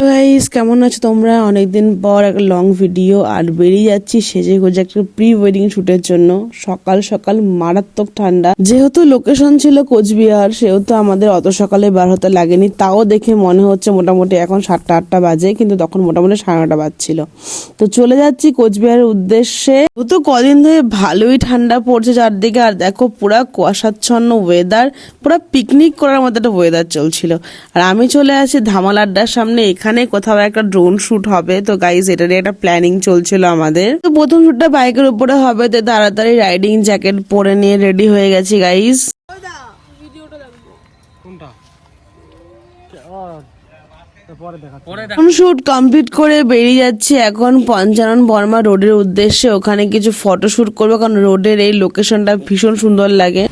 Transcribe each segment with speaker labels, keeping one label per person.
Speaker 1: Guys কেমন আছো তোমরা? অনেকদিন পর একটা লং ভিডিও আর বেরিয়ে যাচ্ছি সেজে গুজে একটা প্রি ওয়েডিং শুটের জন্য। সকাল সকাল মারাত্মক ঠান্ডা, যেহেতু লোকেশন ছিল কোচবিহার সেহেতু আমাদের অত সকালে বার হতে লাগেনি। তাও দেখে মনে হচ্ছে মোটামুটি এখন 7টা-8টা বাজে, কিন্তু তখন মোটামুটি 9:30 বাজছিল। তো চলে যাচ্ছি কোচবিহারের উদ্দেশ্যে। তো কদিন ধরে ভালোই ঠান্ডা পড়ছে চারদিকে, আর দেখো পুরা কুয়াশাচ্ছন্ন ওয়েদার, পুরা পিকনিক করার মতো একটা ওয়েদার চলছিল। আর আমি চলে আসি ধামাল আড্ডার সামনে, এখানে কোথাও একটা ড্রোন শুট হবে। তো গাইজ এটারই একটা প্ল্যানিং চলছিল আমাদের। তো প্রথম শুটটা বাইকের উপরে হবে, তো তাড়াতাড়ি রাইডিং জ্যাকেট পরে নিয়ে রেডি হয়ে গেছি গাইজ। শুট কমপ্লিট করে বেরিয়ে যাচ্ছি এখন পঞ্চানন বর্মা রোডের উদ্দেশ্যে। ওখানে কিছু ফটো শুট করবো, কারণ রোডের এই লোকেশনটা ভীষণ সুন্দর লাগে।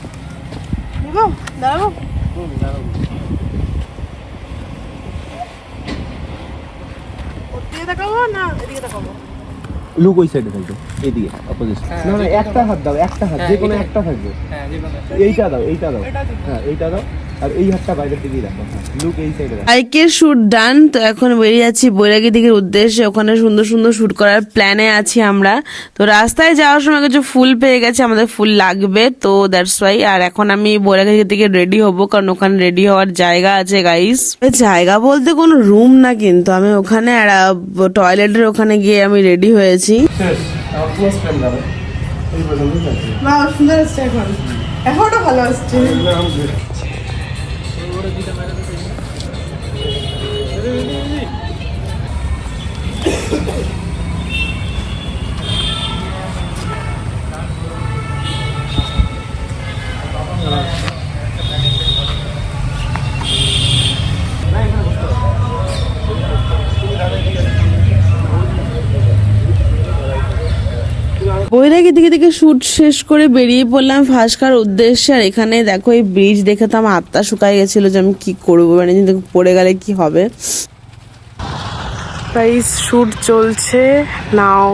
Speaker 2: লুক ওই সাইডে থাকবে, এইদিকে অপোজিট। না না, একটা হাত দাও, একটা হাত, যে কোনো একটা থাকবে। এইটা দাও, এইটা দাও, হ্যাঁ এইটা দাও, আর এই হাতটা বাইরের দিকেই রাখো। লুক এই সাইডে রাখো।
Speaker 1: বাইকের শুট ডান। তো এখন বেরিয়ে যাচ্ছি বৈরাগী দিকের উদ্দেশ্যে। ওখানে সুন্দর সুন্দর শুট করার প্ল্যানে আছি আমরা। তো রাস্তায় যাওয়ার সময় কিছু ফুল পেয়ে গেছে, আমাদের ফুল লাগবে, তো দ্যাটস ওয়াই। আর এখন আমি বৈরাগী দিকে রেডি হব, কারণ ওখানে রেডি হওয়ার জায়গা আছে গাইস। জায়গা বলতে কোনো রুম না, কিন্তু আমি ওখানে টয়লেটের ওখানে গিয়ে আমি রেডি হয়েছি। সুন্দর আসছে, এখনও ভালো আসছে। বৈরাগী দিকে থেকে শুট শেষ করে বেরিয়ে পড়লাম ফাঁসকার উদ্দেশ্যে। আর এখানে দেখো এই ব্রিজ দেখে তো আমার আত্মা শুকায় গেছিল যে আমি কি করবো, মানে পড়ে গেলে কি হবে। গাইস শুট চলছে, নাও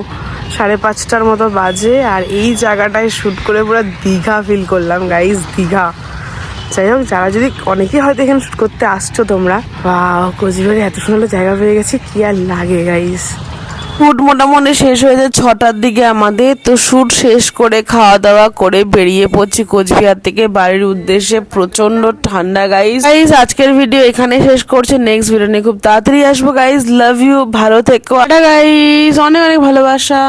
Speaker 1: 5:30টার মতো বাজে। আর এই জায়গাটায় শুট করে পুরো দীঘা ফিল করলাম গাইস, দীঘা। যাই হোক, যারা যদি অনেকেই হয়তো এখানে শুট করতে আসছো তোমরা, বা কোচবিহারে এত সুন্দর জায়গা পেয়ে গেছি, কি আর লাগে গাইস। শুট মোটামুটি শেষ হয়ে যায় 6টার দিকে আমাদের। তো শুট শেষ করে খাওয়া দাওয়া করে বেরিয়ে পড়ছি কোচবিহার থেকে বাড়ির উদ্দেশ্যে। প্রচন্ড ঠান্ডা গাইস। আজকের ভিডিও এখানে শেষ করছে, নেক্সট ভিডিও নিয়ে খুব তাড়াতাড়ি আসবো গাইস। লাভ ইউ, ভালো থেকো গাইস, অনেক অনেক ভালোবাসা।